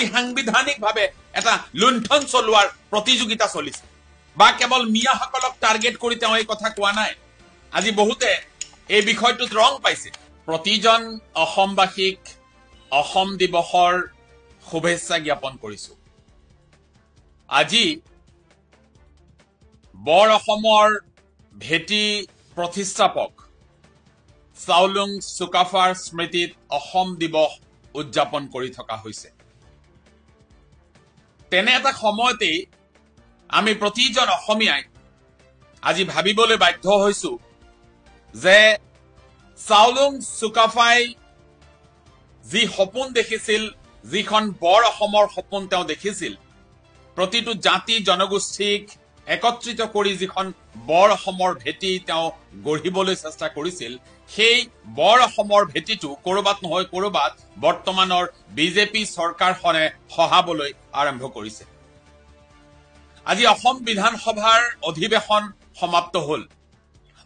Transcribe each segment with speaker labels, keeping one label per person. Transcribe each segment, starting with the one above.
Speaker 1: আজি সাংবিধানিকভাৱে এটা লুণ্ঠন চলোৱাৰ প্ৰতিযোগিতা চলিছে বা কেৱল মিয়াসকলক টাৰ্গেট কৰি তেওঁ এই কথা কোৱা নাই আজি বহুতে এই বিষয়টোত ৰং পাইছে প্ৰতিজন অসমবাসীক অসম দিৱসৰ শুভেচ্ছা জ্ঞাপন কৰিছো আজি বৰ অসমৰ ভেটি প্ৰতিষ্ঠাপক চাওলুং চুকাফাৰ স্মৃতিত অসম দিৱস উদযাপন কৰি থকা হৈছে তেনে এটা সময়তে আমি প্ৰতিজন অসমীয়াই আজি ভাবিবলৈ বাধ্য হৈছো যে চাওলুং চুকাফাই যি সপোন দেখিছিল যিখন বৰ অসমৰ সপোন তেওঁ দেখিছিল প্ৰতিটো জাতি জনগোষ্ঠীক একত্ৰিত কৰি যিখন বৰ অসমৰ ভেটি তেওঁ গঢ়িবলৈ চেষ্টা কৰিছিল সেই বৰ অসমৰ ভেটিটো কৰবাত নহয় কৰবাত বৰ্তমানৰ বিজেপি চৰকাৰখনে খহাবলৈ আৰম্ভ কৰিছে আজি অসম বিধানসভাৰ অধিৱেশন সমাপ্ত হ'ল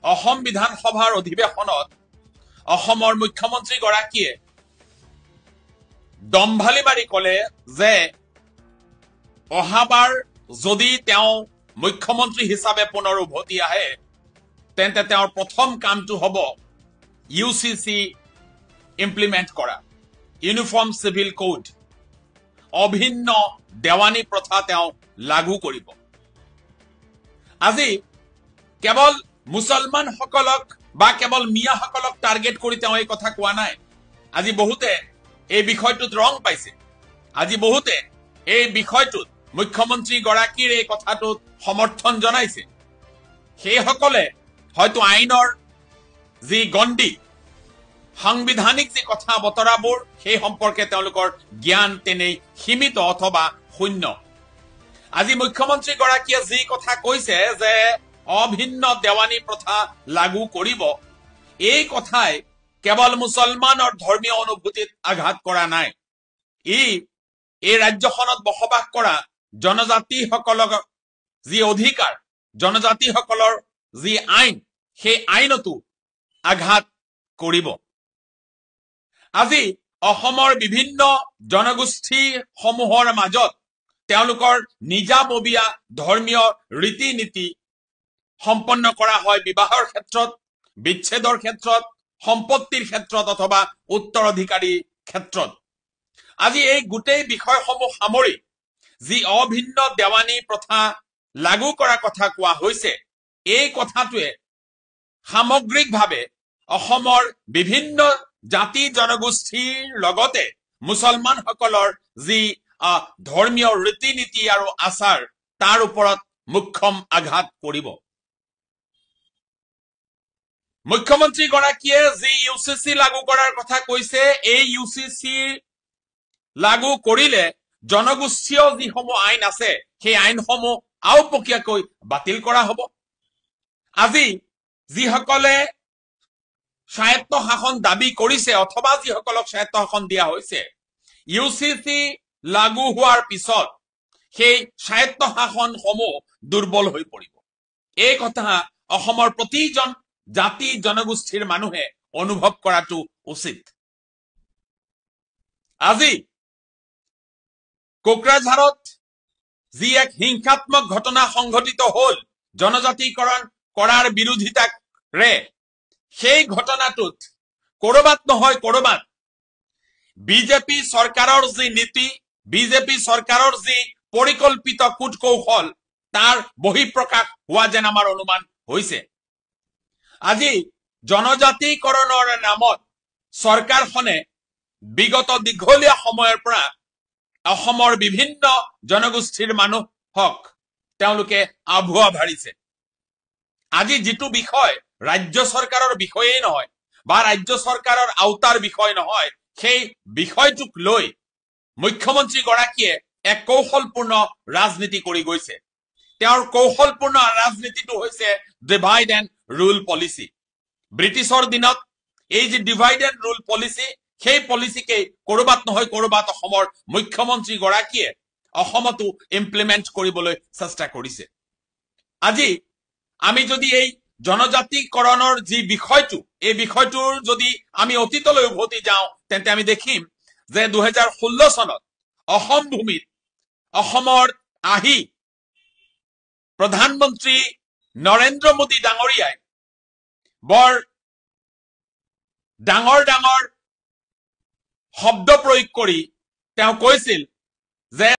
Speaker 1: অসম বিধানসভাৰ অধিৱেশনত অসমৰ মুখ্যমন্ত্ৰী গৰাকীয়ে দম্ভালি মাৰি ক'লে যে অহাবাৰ যদি তেওঁ মুখ্যমন্ত্ৰী হিচাপে পুনৰ উভতি আহে তেন্তে তেওঁৰ প্ৰথম কামটো হ'ব ইউচিচি ইমপ্লিমেন্ট কৰা ইউনিফৰ্ম সিভিল কোড অভিন্ন দেৱানী প্ৰথা তেওঁ লাগু কৰিব আজি কেৱল মুছলমানসকলক বা কেৱল মিয়াসকলক টাৰ্গেট কৰি তেওঁ এই কথা কোৱা নাই আজি বহুতে এই বিষয়টোত ৰং পাইছে আজি বহুতে এই বিষয়টোত মুখ্যমন্ত্ৰী গৰাকীৰ এই কথাটোত সমৰ্থন জনাইছে সেইসকলে হয়তো আইনৰ যি গণ্ডি সাংবিধানিক যি কথা বতৰাবোৰ সেই সম্পৰ্কে তেওঁলোকৰ জ্ঞান তেনেই সীমিত অথবা শূন্য আজি মুখ্যমন্ত্ৰী গৰাকীয়ে যি কথা কৈছে যে অভিন্ন দেৱানী প্ৰথা লাগু কৰিব এই কথাই কেৱল মুছলমানৰ ধৰ্মীয় অনুভূতিত আঘাত কৰা নাই এই ৰাজ্যখনত বসবাস কৰা জনজাতিসকলক যি অধিকাৰ জনজাতিসকলৰ যি আইন সেই আইনতো আঘাত কৰিব আজি অসমৰ বিভিন্ন জনগোষ্ঠী সমূহৰ মাজত তেওঁলোকৰ নিজাববীয়া ধৰ্মীয় ৰীতি নীতি সম্পন্ন কৰা হয় বিবাহৰ ক্ষেত্ৰত বিচ্ছেদৰ ক্ষেত্ৰত সম্পত্তিৰ ক্ষেত্ৰত অথবা উত্তৰাধিকাৰী ক্ষেত্ৰত আজি এই গোটেই বিষয়সমূহ সামৰি যি অভিন্ন দেৱানী প্ৰথা লাগু কৰা কথা কোৱা হৈছে এই কথাটোৱে সামগ্ৰিকভাৱে অসমৰ বিভিন্ন জাতি জনগোষ্ঠীৰ লগতে মুছলমানসকলৰ যি ধৰ্মীয় ৰীতি নীতি আৰু আচাৰ তাৰ ওপৰত মুখ্যম আঘাত কৰিব মুখ্যমন্ত্ৰী গৰাকীয়ে যি ইউচিচি লাগু কৰাৰ কথা কৈছে এই ইউচিচি লাগু কৰিলে জনগোষ্ঠীয় যিসমূহ আইন আছে সেই আইনসমূহ আওপকীয়াকৈ বাতিল কৰা হ'ব আজি যিসকলে স্বায়ত্ত শাসন দাবী কৰিছে অথবা যিসকলক স্বায়ত্ত শাসন দিয়া হৈছে ইউচিচি লাগু হোৱাৰ পিছত সেই স্বায়ত্ত শাসনসমূহ দুৰ্বল হৈ পৰিব এই কথা অসমৰ প্ৰতিজন জাতি জনগোষ্ঠীৰ মানুহে অনুভৱ কৰাটো উচিত আজি কোকৰাঝাৰত যি এক হিংসাত্মক ঘটনা সংঘটিত হ'ল জনজাতিকৰণ কৰাৰ বিৰোধিতাৰে সেই ঘটনাটোত কৰবাত নহয় কৰবাত বিজেপি চৰকাৰৰ যি নীতি বিজেপি চৰকাৰৰ যি পৰিকল্পিত কূটকৌশল তাৰ বহিঃপ্ৰকাশ হোৱা যেন আমাৰ অনুমান হৈছে আজি জনজাতিকৰণৰ নামত চৰকাৰখনে বিগত দীঘলীয়া সময়ৰ পৰা অসমৰ বিভিন্ন জনগোষ্ঠীৰ মানুহক তেওঁলোকে আভুৱা ভাৰিছে আজি যিটো বিষয় ৰাজ্য চৰকাৰৰ বিষয়েই নহয় বা ৰাজ্য চৰকাৰৰ আওতাৰ বিষয় নহয় সেই বিষয়টোক লৈ মুখ্যমন্ত্ৰী গৰাকীয়ে এক কৌশলপূৰ্ণ ৰাজনীতি কৰি গৈছে তেওঁৰ কৌশলপূৰ্ণ ৰাজনীতিটো হৈছে ডিভাইড এণ্ড ৰুল পলিচি ব্ৰিটিছৰ দিনত এই যে ডিভাইড এণ্ড ৰুল পলিচি সেই পলিচিকে কৰবাত নহয় কৰবাত অসমৰ মুখ্যমন্ত্ৰী গৰাকীয়ে অসমতো ইমপ্লিমেন্ট কৰিবলৈ চেষ্টা কৰিছে আজি আমি যদি এই জনজাতিকৰণৰ যি বিষয়টো এই বিষয়টোৰ যদি আমি অতীতলৈ উভতি যাওঁ তেন্তে আমি দেখিম যে 2016 চনত অসম ভূমিত অসমৰ আহি প্ৰধানমন্ত্ৰী নৰেন্দ্ৰ মোদী ডাঙৰীয়াই বৰ ডাঙৰ ডাঙৰ শব্দ প্ৰয়োগ কৰি তেওঁ কৈছিল যে